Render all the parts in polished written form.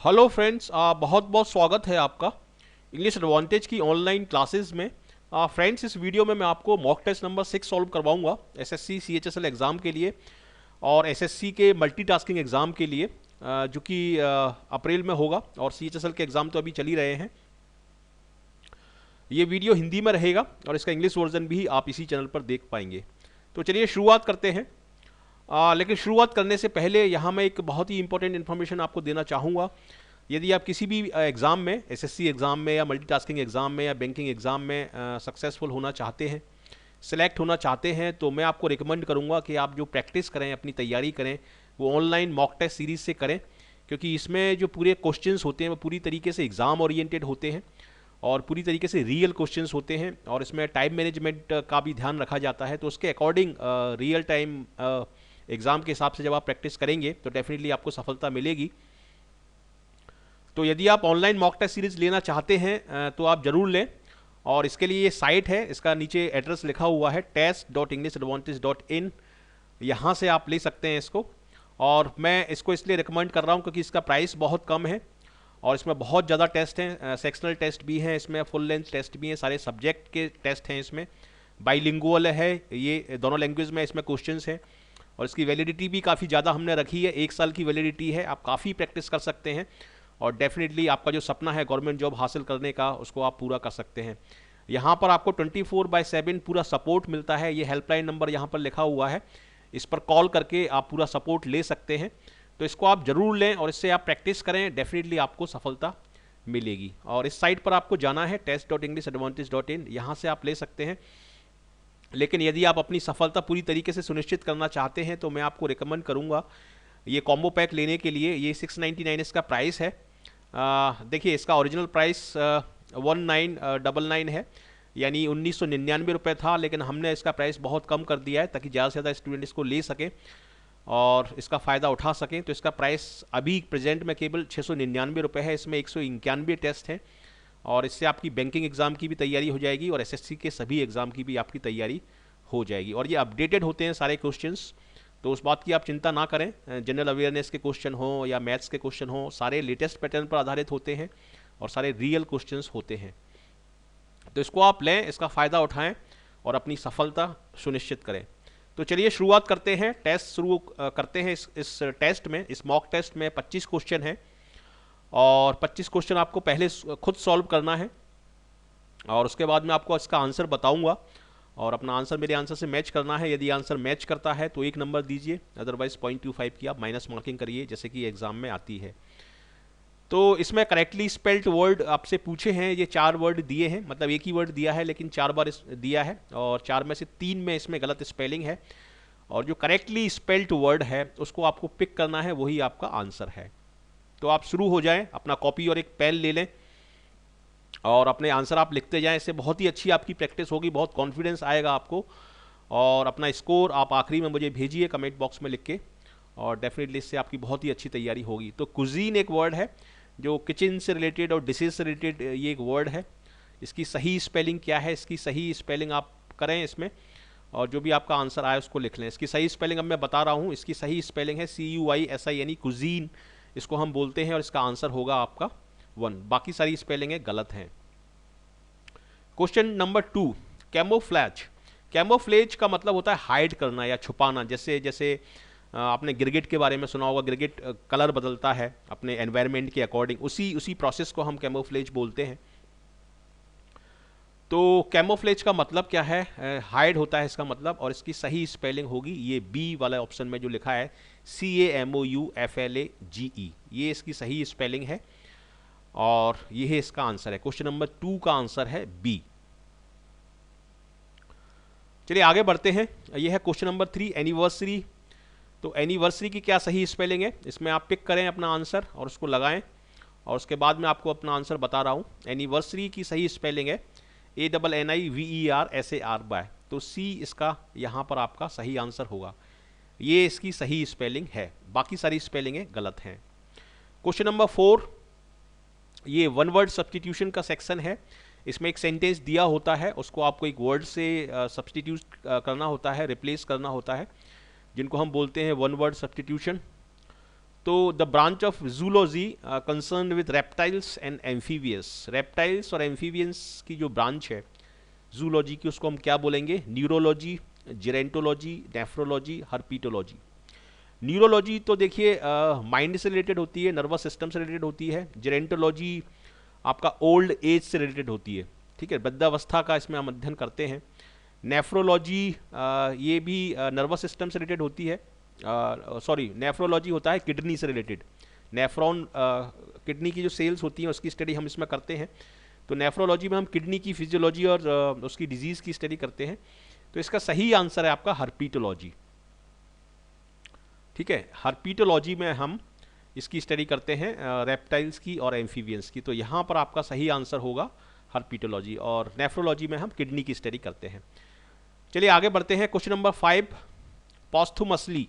Hello friends, बहुत बहुत स्वागत है आपका इंग्लिश एडवांटेज की ऑनलाइन क्लासेस में। फ्रेंड्स, इस वीडियो में मैं आपको मॉक टेस्ट नंबर 6 सॉल्व करवाऊंगा एसएससी सीएचएसएल एग्ज़ाम के लिए और एसएससी के मल्टीटास्किंग एग्ज़ाम के लिए, जो कि अप्रैल में होगा। और सीएचएसएल के एग्ज़ाम तो अभी चल ही रहे हैं। ये वीडियो हिंदी में रहेगा और इसका इंग्लिश वर्जन भी आप इसी चैनल पर देख पाएंगे। तो चलिए शुरुआत करते हैं। लेकिन शुरुआत करने से पहले यहाँ मैं एक बहुत ही इंपॉर्टेंट इन्फॉर्मेशन आपको देना चाहूँगा। यदि आप किसी भी एग्ज़ाम में, एसएससी एग्ज़ाम में या मल्टीटास्किंग एग्ज़ाम में या बैंकिंग एग्ज़ाम में सक्सेसफुल होना चाहते हैं, सेलेक्ट होना चाहते हैं, तो मैं आपको रिकमेंड करूँगा कि आप जो प्रैक्टिस करें, अपनी तैयारी करें, वो ऑनलाइन मॉक टेस्ट सीरीज़ से करें। क्योंकि इसमें जो पूरे क्वेश्चंस होते हैं वो पूरी तरीके से एग्ज़ाम ओरिएंटेड होते हैं और पूरी तरीके से रियल क्वेश्चंस होते हैं और इसमें टाइम मैनेजमेंट का भी ध्यान रखा जाता है। तो उसके अकॉर्डिंग रियल टाइम एग्ज़ाम के हिसाब से जब आप प्रैक्टिस करेंगे तो डेफिनेटली आपको सफलता मिलेगी। तो यदि आप ऑनलाइन मॉक टेस्ट सीरीज लेना चाहते हैं तो आप ज़रूर लें। और इसके लिए ये साइट है, इसका नीचे एड्रेस लिखा हुआ है test.englishaadvantage.in। यहाँ से आप ले सकते हैं इसको। और मैं इसको इसलिए रिकमेंड कर रहा हूँ क्योंकि इसका प्राइस बहुत कम है और इसमें बहुत ज़्यादा टेस्ट हैं, सेक्शनल टेस्ट भी हैं, इसमें फुल लेंथ टेस्ट भी हैं, सारे सब्जेक्ट के टेस्ट हैं इसमें। बाईलिंगुअल है, ये दोनों लैंग्वेज में इसमें क्वेश्चंस हैं और इसकी वैलिडिटी भी काफ़ी ज़्यादा हमने रखी है, 1 साल की वैलिडिटी है। आप काफ़ी प्रैक्टिस कर सकते हैं और डेफिनेटली आपका जो सपना है गवर्नमेंट जॉब हासिल करने का, उसको आप पूरा कर सकते हैं। यहाँ पर आपको 24/7 पूरा सपोर्ट मिलता है। ये हेल्पलाइन नंबर यहाँ पर लिखा हुआ है, इस पर कॉल करके आप पूरा सपोर्ट ले सकते हैं। तो इसको आप ज़रूर लें और इससे आप प्रैक्टिस करें, डेफिनेटली आपको सफलता मिलेगी। और इस साइट पर आपको जाना है test.englishaadvantage.in, यहाँ से आप ले सकते हैं। लेकिन यदि आप अपनी सफलता पूरी तरीके से सुनिश्चित करना चाहते हैं तो मैं आपको रिकमेंड करूंगा ये कॉम्बो पैक लेने के लिए। ये 699 इसका प्राइस है। देखिए, इसका ओरिजिनल प्राइस 1999 है, यानी 1999 रुपये था, लेकिन हमने इसका प्राइस बहुत कम कर दिया है ताकि ज़्यादा से ज़्यादा स्टूडेंट इसको ले सकें और इसका फ़ायदा उठा सकें। तो इसका प्राइस अभी प्रेजेंट में केवल 699 रुपये है। इसमें 191 टेस्ट हैं और इससे आपकी बैंकिंग एग्ज़ाम की भी तैयारी हो जाएगी और एसएससी के सभी एग्ज़ाम की भी आपकी तैयारी हो जाएगी। और ये अपडेटेड होते हैं सारे क्वेश्चंस, तो उस बात की आप चिंता ना करें। जनरल अवेयरनेस के क्वेश्चन हो या मैथ्स के क्वेश्चन हो, सारे लेटेस्ट पैटर्न पर आधारित होते हैं और सारे रियल क्वेश्चंस होते हैं। तो इसको आप लें, इसका फ़ायदा उठाएं और अपनी सफलता सुनिश्चित करें। तो चलिए शुरुआत करते हैं, टेस्ट शुरू करते हैं। इस टेस्ट में, इस मॉक टेस्ट में 25 क्वेश्चन हैं और 25 क्वेश्चन आपको पहले खुद सॉल्व करना है और उसके बाद मैं आपको इसका आंसर बताऊंगा और अपना आंसर मेरे आंसर से मैच करना है। यदि आंसर मैच करता है तो 1 नंबर दीजिए, अदरवाइज 0.25 की आप माइनस मार्किंग करिए, जैसे कि एग्जाम में आती है। तो इसमें करेक्टली स्पेल्ड वर्ड आपसे पूछे हैं, ये 4 वर्ड दिए हैं, मतलब एक ही वर्ड दिया है लेकिन 4 बार दिया है और 4 में से 3 में इसमें गलत स्पेलिंग है और जो करेक्टली स्पेल्ड वर्ड है उसको आपको पिक करना है, वही आपका आंसर है। तो आप शुरू हो जाएं, अपना कॉपी और एक पेन ले लें और अपने आंसर आप लिखते जाएं। इससे बहुत ही अच्छी आपकी प्रैक्टिस होगी, बहुत कॉन्फिडेंस आएगा आपको। और अपना स्कोर आप आखिरी में मुझे भेजिए कमेंट बॉक्स में लिख के और डेफिनेटली इससे आपकी बहुत ही अच्छी तैयारी होगी। तो कुजीन एक वर्ड है जो किचन से रिलेटेड और डिशेज से रिलेटेड, ये एक वर्ड है। इसकी सही स्पेलिंग क्या है, इसकी सही स्पेलिंग आप करें इसमें और जो भी आपका आंसर आए उसको लिख लें। इसकी सही स्पेलिंग अब मैं बता रहा हूँ, इसकी सही स्पेलिंग है CUISI, यानी कुजीन इसको हम बोलते हैं और इसका आंसर होगा आपका 1। बाकी सारी स्पेलिंगें गलत हैं। Question number 2, camouflage. कैमोफ्लेज का मतलब होता है हाइड करना या छुपाना। जैसे जैसे आपने गिरगिट के बारे में सुना होगा, गिरगिट कलर बदलता है अपने एनवायरनमेंट के अकॉर्डिंग, उसी प्रोसेस को हम कैमोफ्लेज बोलते हैं। तो कैमोफ्लेज का मतलब क्या है, हाइड होता है इसका मतलब, और इसकी सही स्पेलिंग होगी ये बी वाला ऑप्शन में जो लिखा है CAMOUFLAGE, ये इसकी सही स्पेलिंग है और ये है इसका आंसर है। क्वेश्चन नंबर 2 का आंसर है बी। चलिए आगे बढ़ते हैं। ये है क्वेश्चन नंबर 3, एनिवर्सरी। तो एनिवर्सरी की क्या सही स्पेलिंग है, इसमें आप पिक करें अपना आंसर और उसको लगाएं और उसके बाद मैं आपको अपना आंसर बता रहा हूँ। एनिवर्सरी की सही स्पेलिंग है ANNIVERSAR। तो सी इसका यहाँ पर आपका सही आंसर होगा, ये इसकी सही स्पेलिंग है, बाकी सारी स्पेलिंगें गलत हैं। क्वेश्चन नंबर 4, ये वन वर्ड सब्सटीट्यूशन का सेक्शन है। इसमें एक सेंटेंस दिया होता है, उसको आपको एक वर्ड से सब्सटीट्यूट करना होता है, रिप्लेस करना होता है, जिनको हम बोलते हैं वन वर्ड सब्सटीट्यूशन। तो the branch of zoology concern with reptiles and amphibians, reptiles और एम्फीबियंस की जो ब्रांच है जूलॉजी की, उसको हम क्या बोलेंगे? Neurology, gerontology, nephrology, herpetology. Neurology तो देखिए माइंड से रिलेटेड होती है, नर्वस सिस्टम से रिलेटेड होती है। जेरेंटोलॉजी आपका ओल्ड एज से रिलेटेड होती है, ठीक है, वृद्धावस्था का इसमें हम अध्ययन करते हैं। नेफ्रोलॉजी ये भी नर्वस सिस्टम से रिलेटेड होती है, सॉरी नेफ्रोलॉजी होता है किडनी से रिलेटेड। नेफ्रॉन किडनी की जो सेल्स होती हैं उसकी स्टडी हम इसमें करते हैं। तो नेफ्रोलॉजी में हम किडनी की फिजियोलॉजी और उसकी डिजीज़ की स्टडी करते हैं। तो इसका सही आंसर है आपका हर्पीटोलॉजी, ठीक है। हर्पीटोलॉजी में हम इसकी स्टडी करते हैं रेप्टाइल्स की और एम्फीबियंस की। तो यहाँ पर आपका सही आंसर होगा हर्पीटोलॉजी, और नेफ्रोलॉजी में हम किडनी की स्टडी करते हैं। चलिए आगे बढ़ते हैं। Question number 5, पॉस्थुमसली।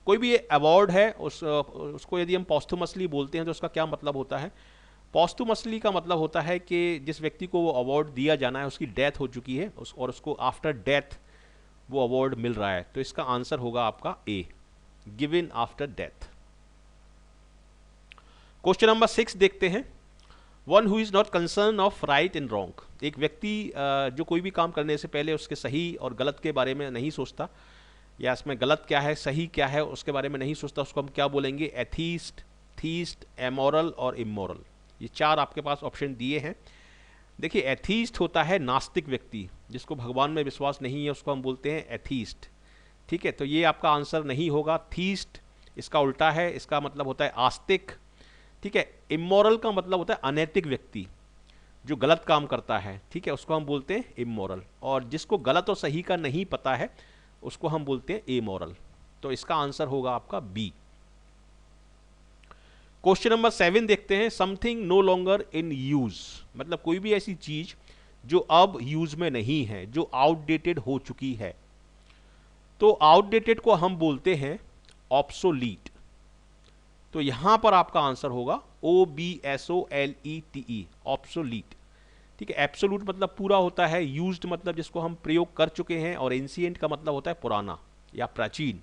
कोई भी अवार्ड है उसको यदि हम पॉस्थुमसली बोलते हैं तो उसका क्या मतलब होता है? पॉस्थुमसली का मतलब होता है कि जिस व्यक्ति को वो अवार्ड दिया जाना है उसकी डेथ हो चुकी है और उसको आफ्टर डेथ वो अवार्ड मिल रहा है। तो इसका आंसर होगा आपका A, given after death. Question number 6 देखते हैं। One who is not concern of right and wrong. एक व्यक्ति जो कोई भी काम करने से पहले उसके सही और गलत के बारे में नहीं सोचता, या इसमें गलत क्या है सही क्या है उसके बारे में नहीं सोचता, उसको हम क्या बोलेंगे? एथीस्ट, थीस्ट, एमोरल और इमोरल। ये 4 आपके पास ऑप्शन दिए हैं। देखिए एथीस्ट होता है नास्तिक व्यक्ति, जिसको भगवान में विश्वास नहीं है, उसको हम बोलते हैं एथीस्ट, ठीक है। तो ये आपका आंसर नहीं होगा। थीस्ट इसका उल्टा है, इसका मतलब होता है आस्तिक, ठीक है। इमोरल का मतलब होता है अनैतिक व्यक्ति, जो गलत काम करता है, ठीक है, उसको हम बोलते हैं इमोरल। और जिसको गलत और सही का नहीं पता है उसको हम बोलते हैं एमोरल। तो इसका आंसर होगा आपका बी। क्वेश्चन नंबर 7 देखते हैं। Something no longer in use, मतलब कोई भी ऐसी चीज जो अब यूज में नहीं है, जो आउटडेटेड हो चुकी है। तो आउटडेटेड को हम बोलते हैं ऑब्सोलीट। तो यहां पर आपका आंसर होगा OBSOLETE, ऑब्सोलीट, ठीक है। एब्सोलूट मतलब पूरा होता है, यूज्ड मतलब जिसको हम प्रयोग कर चुके हैं, और एंशिएंट का मतलब होता है पुराना या प्राचीन।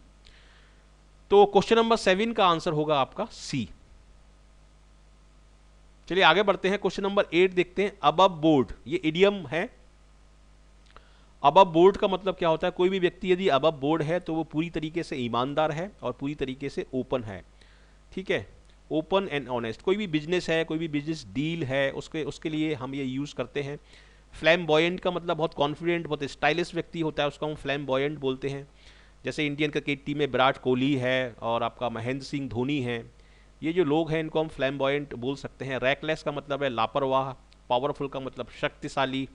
तो क्वेश्चन नंबर 7 का आंसर होगा आपका सी। चलिए आगे बढ़ते हैं। क्वेश्चन नंबर 8 देखते हैं। अबव बोर्ड, ये इडियम है। अबव बोर्ड का मतलब क्या होता है? कोई भी व्यक्ति यदि अबव बोर्ड है तो वो पूरी तरीके से ईमानदार है और पूरी तरीके से ओपन है, ठीक है, ओपन एंड ऑनेस्ट। कोई भी बिजनेस है, कोई भी बिजनेस डील है, उसके लिए हम ये यूज़ करते हैं। फ्लैम्बॉयंट का मतलब बहुत कॉन्फिडेंट, बहुत स्टाइलिश व्यक्ति होता है, उसको हम फ्लैम्बॉयंट बोलते हैं। जैसे इंडियन क्रिकेट टीम में विराट कोहली है और आपका महेंद्र सिंह धोनी है, ये जो लोग हैं इनको हम फ्लैम्बॉयंट बोल सकते हैं। रैकलेस का मतलब है लापरवाह, पावरफुल का मतलब शक्तिशाली।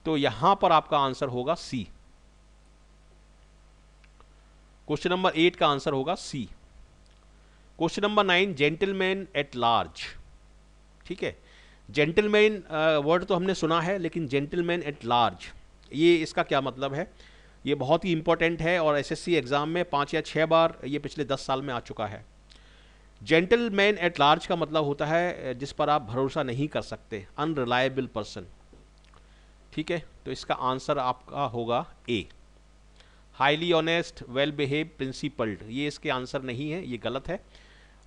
तो यहां पर आपका आंसर होगा सी। क्वेश्चन नंबर 8 का आंसर होगा C. Question number 9, gentleman at large, ठीक है। जेंटलमैन वर्ड तो हमने सुना है, लेकिन जेंटलमैन एट लार्ज ये इसका क्या मतलब है? ये बहुत ही इंपॉर्टेंट है और एसएससी एग्जाम में 5 या 6 बार ये पिछले 10 साल में आ चुका है। जेंटलमैन एट लार्ज का मतलब होता है जिस पर आप भरोसा नहीं कर सकते, अनरिलायबल पर्सन, ठीक है। तो इसका आंसर आपका होगा A, highly honest, well behave, principled. ये इसके आंसर नहीं है, ये गलत है।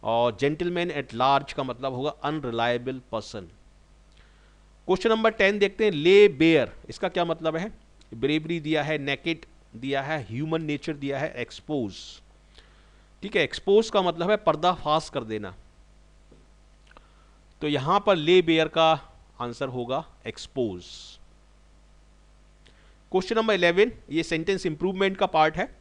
और जेंटलमैन एट लार्ज का मतलब होगा अनरिलायबल पर्सन। क्वेश्चन नंबर 10 देखते हैं। ले बेयर, इसका क्या मतलब है? ब्रेवरी दिया है, नेकेड दिया है, ह्यूमन नेचर दिया है, एक्सपोज, ठीक है। एक्सपोज का मतलब है पर्दाफाश कर देना। तो यहां पर ले बेयर का आंसर होगा एक्सपोज। क्वेश्चन नंबर 11, ये सेंटेंस इंप्रूवमेंट का पार्ट है।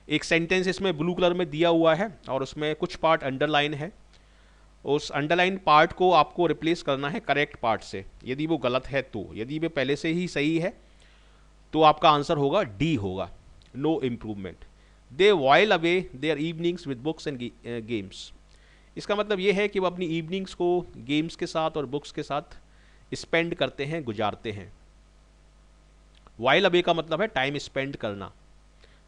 एक सेंटेंस इसमें ब्लू कलर में दिया हुआ है और उसमें कुछ पार्ट अंडरलाइन है। उस अंडरलाइन पार्ट को आपको रिप्लेस करना है करेक्ट पार्ट से, यदि वो गलत है तो। यदि वो पहले से ही सही है तो आपका आंसर होगा डी होगा, no improvement. They while away their evenings with books and games. इसका मतलब ये है कि वो अपनी इवनिंग्स को गेम्स के साथ और बुक्स के साथ स्पेंड करते हैं, गुजारते हैं। वाइल अवे का मतलब है टाइम स्पेंड करना,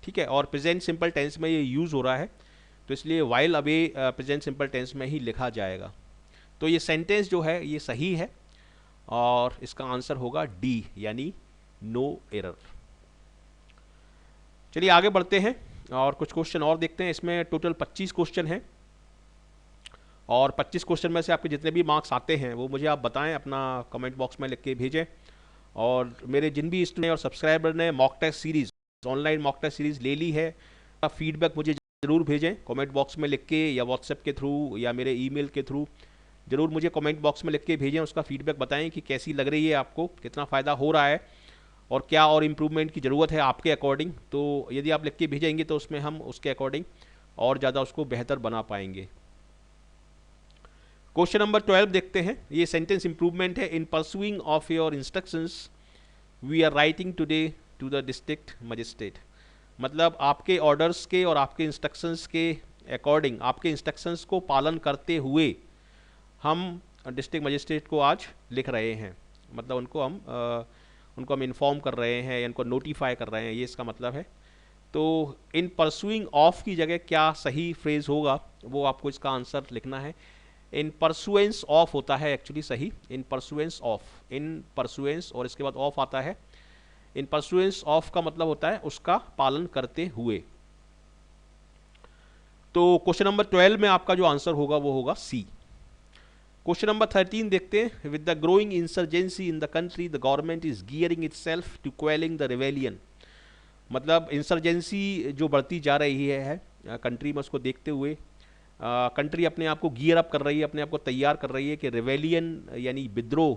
ठीक है। और प्रेजेंट सिंपल टेंस में ये यूज़ हो रहा है, तो इसलिए while away present simple tense में ही लिखा जाएगा। तो ये सेंटेंस जो है ये सही है और इसका आंसर होगा डी, यानी नो एरर। चलिए आगे बढ़ते हैं। और कुछ क्वेश्चन और देखते हैं। इसमें टोटल 25 क्वेश्चन हैं और 25 क्वेश्चन में से आपके जितने भी मार्क्स आते हैं वो मुझे आप बताएं, अपना कमेंट बॉक्स में लिख के भेजें। और मेरे जिन भी स्टूडेंट और सब्सक्राइबर ने mock test series, online mock test series ले ली है, फीडबैक मुझे ज़रूर भेजें कमेंट बॉक्स में लिख के, या व्हाट्सएप के थ्रू या मेरे ईमेल के थ्रू। ज़रूर मुझे कमेंट बॉक्स में लिख के भेजें, उसका फीडबैक बताएं कि कैसी लग रही है आपको, कितना फ़ायदा हो रहा है और क्या और इम्प्रूवमेंट की ज़रूरत है आपके अकॉर्डिंग। तो यदि आप लिख के भेजेंगे तो उसमें हम उसके अकॉर्डिंग और ज़्यादा उसको बेहतर बना पाएंगे। क्वेश्चन नंबर 12 देखते हैं। ये सेंटेंस इंप्रूवमेंट है। In pursuing of your instructions we are writing today to the district magistrate. मतलब आपके ऑर्डर्स के और आपके इंस्ट्रक्शंस के अकॉर्डिंग, आपके इंस्ट्रक्शंस को पालन करते हुए हम डिस्ट्रिक्ट मजिस्ट्रेट को आज लिख रहे हैं। मतलब उनको हम इन्फॉर्म कर रहे हैं, उनको नोटिफाई कर रहे हैं, ये इसका मतलब है। तो इन परसुइंग ऑफ की जगह क्या सही फ्रेज होगा वो आपको इसका आंसर लिखना है। इन परसुएंस ऑफ होता है एक्चुअली सही, इन परसुएंस ऑफ, इन परसुएंस और इसके बाद ऑफ आता है। इन परसुएंस ऑफ का मतलब होता है उसका पालन करते हुए। तो क्वेश्चन नंबर 12 में आपका जो आंसर होगा वो होगा सी। क्वेश्चन नंबर 13 देखते हैं। With the growing insurgency in the country the government is gearing itself to quelling the rebellion. मतलब इंसर्जेंसी जो बढ़ती जा रही है कंट्री में, उसको देखते हुए कंट्री अपने आप को गियर अप कर रही है, अपने आप को तैयार कर रही है कि रिवेलियन यानी विद्रोह,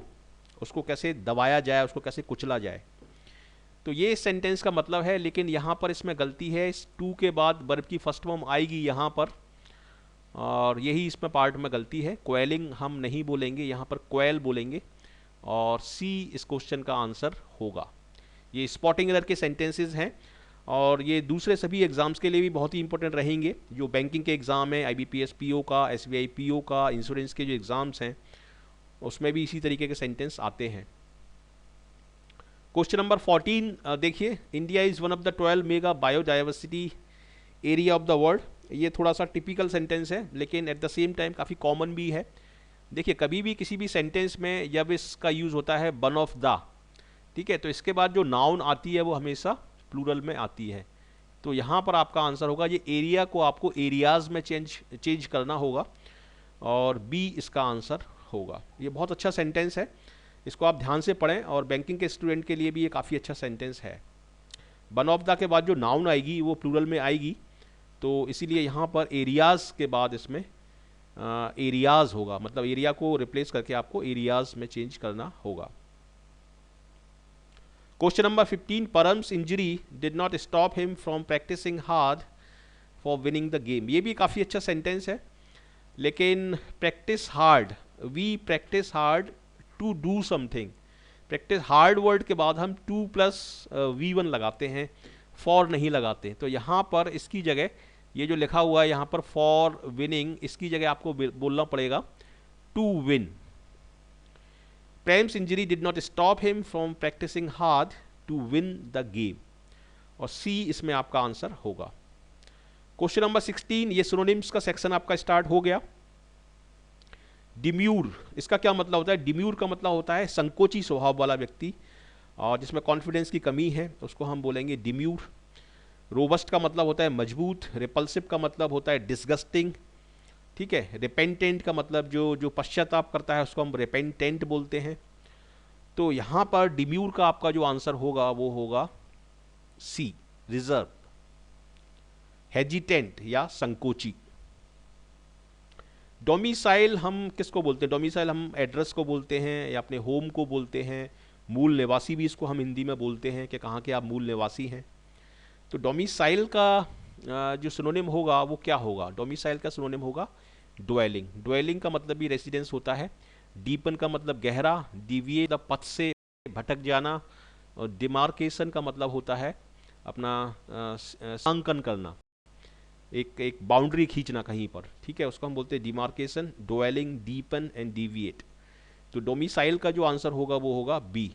उसको कैसे दबाया जाए, उसको कैसे कुचला जाए। तो ये सेंटेंस का मतलब है। लेकिन यहाँ पर इसमें गलती है, इस टू के बाद वर्ब की फर्स्ट फॉर्म आएगी यहाँ पर, और यही इसमें पार्ट में गलती है। क्वेलिंग हम नहीं बोलेंगे, यहाँ पर क्वेल बोलेंगे, और सी इस क्वेश्चन का आंसर होगा। ये स्पॉटिंग एरर के सेंटेंसेस हैं और ये दूसरे सभी एग्जाम्स के लिए भी बहुत ही इंपॉर्टेंट रहेंगे। जो बैंकिंग के एग्ज़ाम है, IBPS PO का, SBI PO का, इंश्योरेंस के जो एग्ज़ाम्स हैं उसमें भी इसी तरीके के सेंटेंस आते हैं। क्वेश्चन नंबर 14 देखिए। India is one of the 12 mega biodiversity area of the world. ये थोड़ा सा टिपिकल सेंटेंस है लेकिन एट द सेम टाइम काफ़ी कॉमन भी है। देखिए, कभी भी किसी भी सेंटेंस में जब इसका यूज़ होता है वन ऑफ द, ठीक है, तो इसके बाद जो नाउन आती है वो हमेशा प्लूरल में आती है। तो यहाँ पर आपका आंसर होगा, ये एरिया को आपको एरियाज में चेंज करना होगा, और बी इसका आंसर होगा। ये बहुत अच्छा सेंटेंस है, इसको आप ध्यान से पढ़ें, और बैंकिंग के स्टूडेंट के लिए भी ये काफ़ी अच्छा सेंटेंस है। वन ऑफ द के बाद जो नाउन आएगी वो प्लूरल में आएगी, तो इसीलिए यहाँ पर एरियाज़ के बाद इसमें एरियाज़ होगा। मतलब एरिया को रिप्लेस करके आपको एरियाज़ में चेंज करना होगा। Question number 15। Prem's injury did not stop him from practising hard for winning the game. ये भी काफ़ी अच्छा सेंटेंस है, लेकिन practice hard, we practise hard to do something. Practice hard word के बाद हम 2+V1 लगाते हैं, फॉर नहीं लगाते। तो यहाँ पर इसकी जगह ये जो लिखा हुआ है यहाँ पर फॉर विनिंग, इसकी जगह आपको बोलना पड़ेगा to win. Prem's injury did not stop him from practising hard to win the game, और सी इसमें आपका आंसर होगा। Question number 16। ये सिनोनिम्स का सेक्शन आपका स्टार्ट हो गया। डिम्यूर, इसका क्या मतलब होता है? डिम्यूर का मतलब होता है संकोची स्वभाव वाला व्यक्ति, और जिसमें कॉन्फिडेंस की कमी है उसको हम बोलेंगे डिम्यूर। रोबस्ट का मतलब होता है मजबूत। रिपल्सिव का मतलब होता है डिस्गस्टिंग, ठीक है। रिपेंटेंट का मतलब जो पश्चाताप करता है उसको हम रिपेंटेंट बोलते हैं। तो यहाँ पर डिम्यूर का आपका जो आंसर होगा वो होगा सी, रिजर्व, हेजिटेंट या संकोची। डोमिसाइल हम किसको बोलते हैं? डोमिसाइल हम एड्रेस को बोलते हैं या अपने होम को बोलते हैं। मूल निवासी भी इसको हम हिंदी में बोलते हैं कि कहाँ के आप मूल निवासी हैं। तो डोमिसाइल का जो सिनोनिम होगा वो क्या होगा? डोमिसाइल का सिनोनिम होगा ड्वेलिंग। ड्वेलिंग का मतलब भी रेसिडेंस होता है। डीपन का मतलब गहरा, डिविएट पथ से भटक जाना, और डिमार्केशन का मतलब होता है अपना सांकन करना, एक बाउंड्री खींचना कहीं पर, ठीक है, उसको हम बोलते हैं demarcation. Dwelling, deepen and deviate. तो डोमिसाइल का जो आंसर होगा वो होगा बी।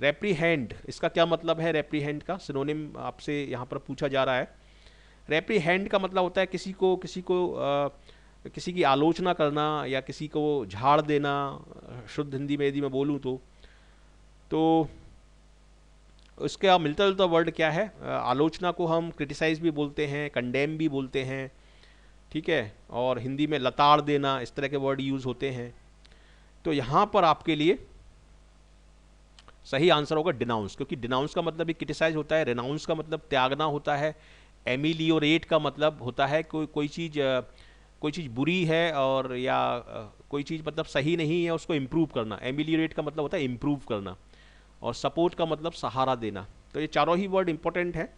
रेप्रीहेंड, इसका क्या मतलब है? रेप्रीहेंड का सिनोनिम आपसे यहाँ पर पूछा जा रहा है। रेप्रीहेंड का मतलब होता है किसी की आलोचना करना या किसी को झाड़ देना, शुद्ध हिंदी में यदि मैं बोलूँ तो उसका मिलता जुलता वर्ड क्या है? आलोचना को हम क्रिटिसाइज भी बोलते हैं, कंडेम भी बोलते हैं, ठीक है, और हिंदी में लताड़ देना, इस तरह के वर्ड यूज़ होते हैं। तो यहाँ पर आपके लिए सही आंसर होगा डिनाउंस, क्योंकि डिनाउंस का मतलब भी क्रिटिसाइज होता है, रेनाउंस का मतलब त्यागना होता है, एमिलियोरेट का मतलब होता है कोई चीज़ बुरी है और या कोई चीज़ मतलब सही नहीं है उसको इम्प्रूव करना। एमिलियोरेट का मतलब होता है इम्प्रूव करना, और सपोर्ट का मतलब सहारा देना। तो ये चारों ही वर्ड इंपॉर्टेंट है,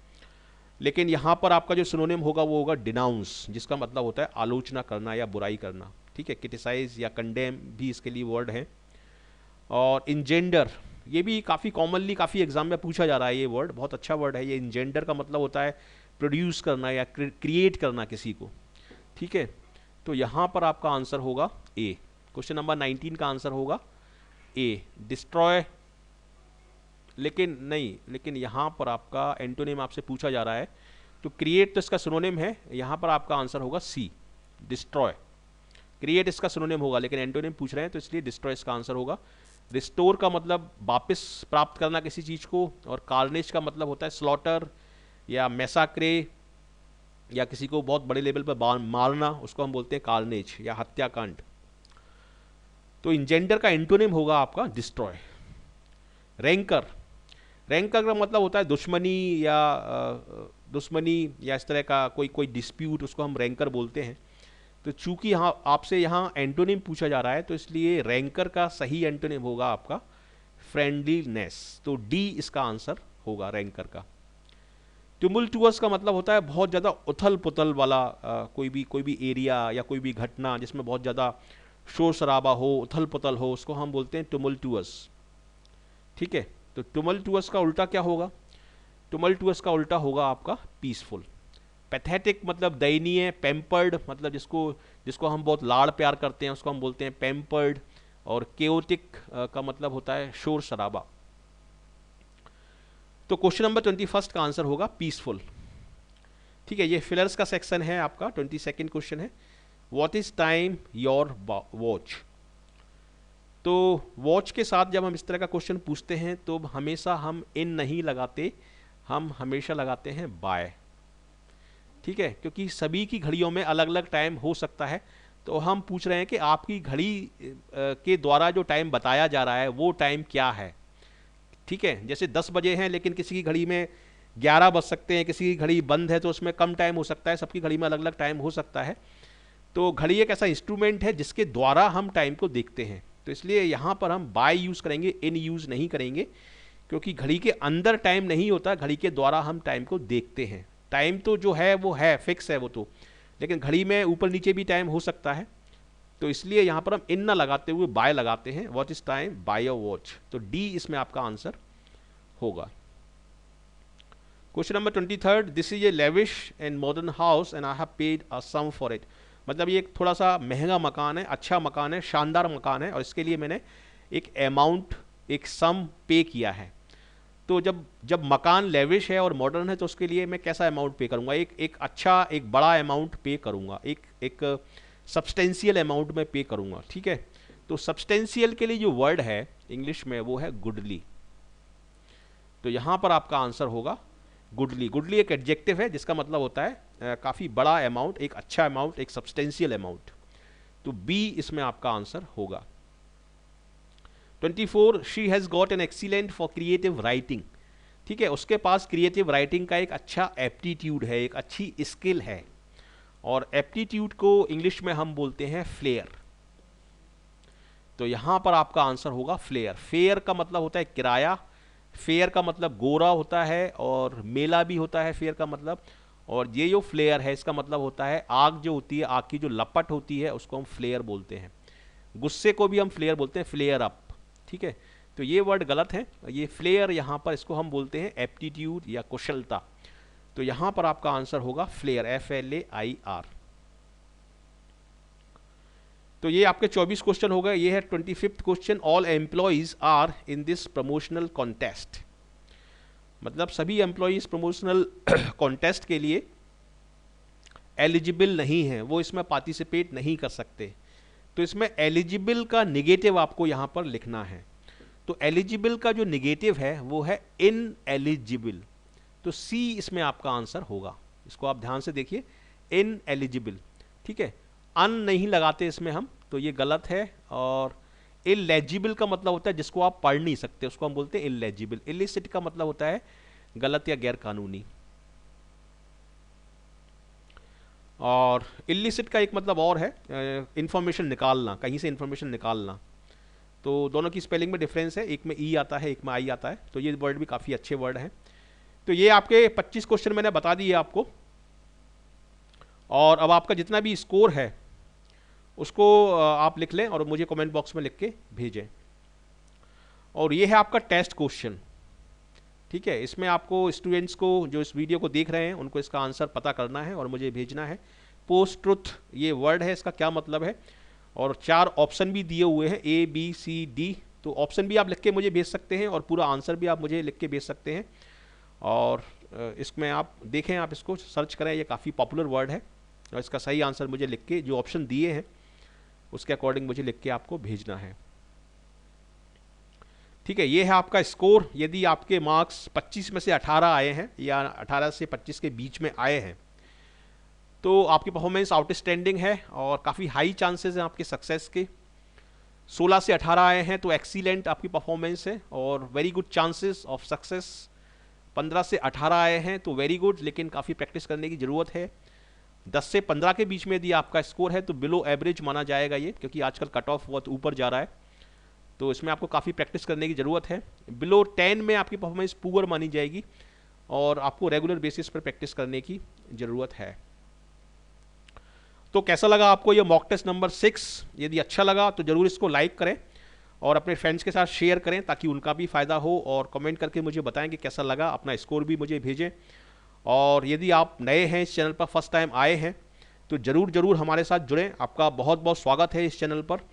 लेकिन यहाँ पर आपका जो सिनोनिम होगा वो होगा डिनाउंस, जिसका मतलब होता है आलोचना करना या बुराई करना, ठीक है। क्रिटिसाइज या कंडेम भी इसके लिए वर्ड है। और इंजेंडर, ये भी काफ़ी कॉमनली काफ़ी एग्जाम में पूछा जा रहा है, ये वर्ड बहुत अच्छा वर्ड है ये। इंजेंडर का मतलब होता है प्रोड्यूस करना या क्रिएट करना किसी को, ठीक है। तो यहाँ पर आपका आंसर होगा ए। क्वेश्चन नंबर 19 का आंसर होगा ए, डिस्ट्रॉय। लेकिन यहाँ पर आपका एंटोनिम आपसे पूछा जा रहा है, तो क्रिएट तो इसका सिनोनिम है, यहाँ पर आपका आंसर होगा सी, डिस्ट्रॉय। क्रिएट इसका सिनोनिम होगा, लेकिन एंटोनिम पूछ रहे हैं तो इसलिए डिस्ट्रॉय इसका आंसर होगा। रिस्टोर का मतलब वापस प्राप्त करना किसी चीज़ को, और कार्नेज का मतलब होता है स्लॉटर या मैसाक्रे, या किसी को बहुत बड़े लेवल पर मारना, उसको हम बोलते हैं कार्नेज या हत्याकांड। तो इंजेंडर का एंटोनिम होगा आपका डिस्ट्रॉय। रैंकर, रैंकर का मतलब होता है दुश्मनी या इस तरह का कोई डिस्प्यूट, उसको हम रैंकर बोलते हैं। तो चूंकि यहाँ आपसे यहाँ एंटोनिम पूछा जा रहा है, तो इसलिए रैंकर का सही एंटोनिम होगा आपका फ्रेंडलीनेस। तो डी इसका आंसर होगा रैंकर का। ट्यूमुल्टुअस का मतलब होता है बहुत ज़्यादा उथल पुथल वाला, कोई भी एरिया या कोई भी घटना जिसमें बहुत ज़्यादा शोर शराबा हो, उथल पुथल हो, उसको हम बोलते हैं ट्यूमुल्टुअस, ठीक है। तो ट्यूमुल्टुअस का उल्टा क्या होगा? ट्यूमुल्टुअस का उल्टा होगा आपका पीसफुल। पैथेटिक मतलब दयनीय, पैम्पर्ड मतलब जिसको हम बहुत लाड़ प्यार करते हैं उसको हम बोलते हैं पैम्पर्ड, और केओटिक का मतलब होता है शोर शराबा। तो क्वेश्चन नंबर 21 का आंसर होगा पीसफुल, ठीक है। ये फिलर्स का सेक्शन है आपका। 22nd क्वेश्चन है, what is time your watch. तो वॉच के साथ जब हम इस तरह का क्वेश्चन पूछते हैं तो हमेशा हम इन नहीं लगाते, हम हमेशा लगाते हैं बाय, ठीक है, क्योंकि सभी की घड़ियों में अलग अलग टाइम हो सकता है। तो हम पूछ रहे हैं कि आपकी घड़ी के द्वारा जो टाइम बताया जा रहा है वो टाइम क्या है, ठीक है। जैसे 10 बजे हैं, लेकिन किसी की घड़ी में 11 बज सकते हैं, किसी की घड़ी बंद है तो उसमें कम टाइम हो सकता है, सबकी घड़ी में अलग अलग टाइम हो सकता है। तो घड़ी एक ऐसा इंस्ट्रूमेंट है जिसके द्वारा हम टाइम को देखते हैं, तो इसलिए यहाँ पर हम बाय यूज़ करेंगे, इन यूज़ नहीं करेंगे, क्योंकि घड़ी के अंदर टाइम नहीं होता, घड़ी के द्वारा हम टाइम को देखते हैं। टाइम तो जो है वो है, फिक्स है वो तो, लेकिन घड़ी में ऊपर नीचे भी टाइम हो सकता है। तो इसलिए यहाँ पर हम इन ना लगाते हुए बाय लगाते हैं, what is time by your watch. तो डी इसमें आपका आंसर होगा। Question number 23, this is a lavish and modern house and I have paid a sum for it. मतलब ये एक थोड़ा सा महंगा मकान है, अच्छा मकान है, शानदार मकान है, और इसके लिए मैंने एक अमाउंट, एक सम पे किया है। तो जब मकान लेविश है और मॉडर्न है तो उसके लिए मैं कैसा अमाउंट पे करूंगा? एक अच्छा, एक बड़ा अमाउंट पे करूंगा, एक सब्सटेंशियल अमाउंट में पे करूंगा, ठीक है। तो सब्सटेंशियल के लिए जो वर्ड है इंग्लिश में वो है गुडली। तो यहां पर आपका आंसर होगा गुडली। गुडली एक एडजेक्टिव है जिसका मतलब होता है काफ़ी बड़ा अमाउंट, एक अच्छा अमाउंट, एक सब्सटेंशियल अमाउंट। तो बी इसमें आपका आंसर होगा। 24, she has got an excellent for creative writing, ठीक है। उसके पास क्रिएटिव राइटिंग का एक अच्छा एप्टीट्यूड है, एक अच्छी स्किल है, और एप्टीट्यूड को इंग्लिश में हम बोलते हैं फ्लेयर। तो यहां पर आपका आंसर होगा फ्लेयर। फेयर का मतलब होता है किराया, फेयर का मतलब गोरा होता है, और मेला भी होता है फेयर का मतलब। और ये जो फ्लेयर है इसका मतलब होता है आग जो होती है, आग की जो लपट होती है उसको हम फ्लेयर बोलते हैं। गुस्से को भी हम फ्लेयर बोलते हैं, फ्लेयर अप, ठीक है। तो ये वर्ड गलत है, ये फ्लेयर यहाँ पर इसको हम बोलते हैं एप्टीट्यूड या कुशलता। तो यहाँ पर आपका आंसर होगा फ्लेयर, FLAIR। तो ये आपके 24 क्वेश्चन हो गए। ये है 25th question, all employees are in this promotional contest. मतलब सभी एम्प्लॉइज प्रमोशनल कॉन्टेस्ट के लिए एलिजिबल नहीं है, वो इसमें पार्टिसिपेट नहीं कर सकते। तो इसमें एलिजिबल का निगेटिव आपको यहाँ पर लिखना है। तो एलिजिबल का जो निगेटिव है वो है इन एलिजिबल, तो सी इसमें आपका आंसर होगा। इसको आप ध्यान से देखिए, इन एलिजिबल, ठीक है। अन नहीं लगाते इसमें हम, तो ये गलत है। और इलेजिबल का मतलब होता है जिसको आप पढ़ नहीं सकते, उसको हम बोलते हैं इलेजिबल। इलिसिट का मतलब होता है गलत या गैर कानूनी। और इलिसिट का एक मतलब और है इंफॉर्मेशन निकालना, कहीं से इंफॉर्मेशन निकालना। तो दोनों की स्पेलिंग में डिफरेंस है, एक में ई आता है, एक में आई आता है। तो ये वर्ड भी काफ़ी अच्छे वर्ड हैं। तो ये आपके 25 क्वेश्चन मैंने बता दिए आपको। और अब आपका जितना भी स्कोर है उसको आप लिख लें और मुझे कमेंट बॉक्स में लिख के भेजें। और ये है आपका टेस्ट क्वेश्चन, ठीक है। इसमें आपको स्टूडेंट्स को जो इस वीडियो को देख रहे हैं उनको इसका आंसर पता करना है और मुझे भेजना है। पोस्ट ट्रुथ ये वर्ड है, इसका क्या मतलब है, और 4 ऑप्शन भी दिए हुए हैं, A B C D। तो ऑप्शन भी आप लिख के मुझे भेज सकते हैं और पूरा आंसर भी आप मुझे लिख के भेज सकते हैं। और इसमें आप देखें, आप इसको सर्च करें, ये काफ़ी पॉपुलर वर्ड है। और इसका सही आंसर मुझे लिख के, जो ऑप्शन दिए हैं उसके अकॉर्डिंग मुझे लिख के आपको भेजना है, ठीक है। ये है आपका स्कोर। यदि आपके मार्क्स 25 में से 18 आए हैं या 18 से 25 के बीच में आए हैं तो आपकी परफॉर्मेंस आउटस्टैंडिंग है और काफ़ी हाई चांसेस हैं आपके सक्सेस के। 16 से 18 आए हैं तो एक्सीलेंट आपकी परफॉर्मेंस है और very good chances of success. 15 से 18 आए हैं तो वेरी गुड, लेकिन काफ़ी प्रैक्टिस करने की ज़रूरत है। 10 से 15 के बीच में यदि आपका स्कोर है तो बिलो एवरेज माना जाएगा ये, क्योंकि आजकल कट ऑफ बहुत ऊपर जा रहा है, तो इसमें आपको काफ़ी प्रैक्टिस करने की ज़रूरत है। बिलो 10 में आपकी परफॉर्मेंस पुअर मानी जाएगी और आपको रेगुलर बेसिस पर प्रैक्टिस करने की ज़रूरत है। तो कैसा लगा आपको ये मॉक टेस्ट नंबर 6? यदि अच्छा लगा तो ज़रूर इसको लाइक करें और अपने फ्रेंड्स के साथ शेयर करें ताकि उनका भी फ़ायदा हो, और कमेंट करके मुझे बताएं कि कैसा लगा, अपना स्कोर भी मुझे भेजें। और यदि आप नए हैं इस चैनल पर, फर्स्ट टाइम आए हैं, तो ज़रूर हमारे साथ जुड़ें। आपका बहुत बहुत स्वागत है इस चैनल पर।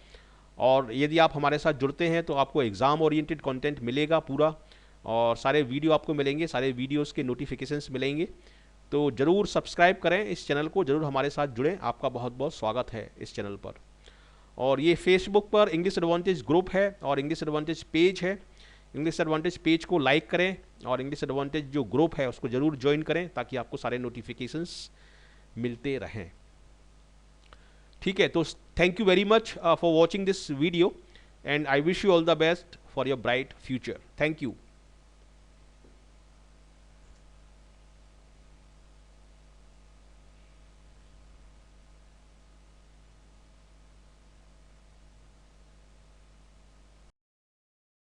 और यदि आप हमारे साथ जुड़ते हैं तो आपको एग्ज़ाम ओरिएंटेड कंटेंट मिलेगा पूरा, और सारे वीडियो आपको मिलेंगे, सारे वीडियोस के नोटिफिकेशंस मिलेंगे। तो ज़रूर सब्सक्राइब करें इस चैनल को, ज़रूर हमारे साथ जुड़ें। आपका बहुत बहुत स्वागत है इस चैनल पर। और ये फेसबुक पर इंग्लिश एडवांटेज ग्रुप है और इंग्लिश एडवांटेज पेज है। इंग्लिश एडवांटेज पेज को लाइक करें और इंग्लिश एडवांटेज जो ग्रुप है उसको ज़रूर ज्वाइन करें ताकि आपको सारे नोटिफिकेशंस मिलते रहें, ठीक है। तो thank you very much for watching this video and I wish you all the best for your bright future. Thank you.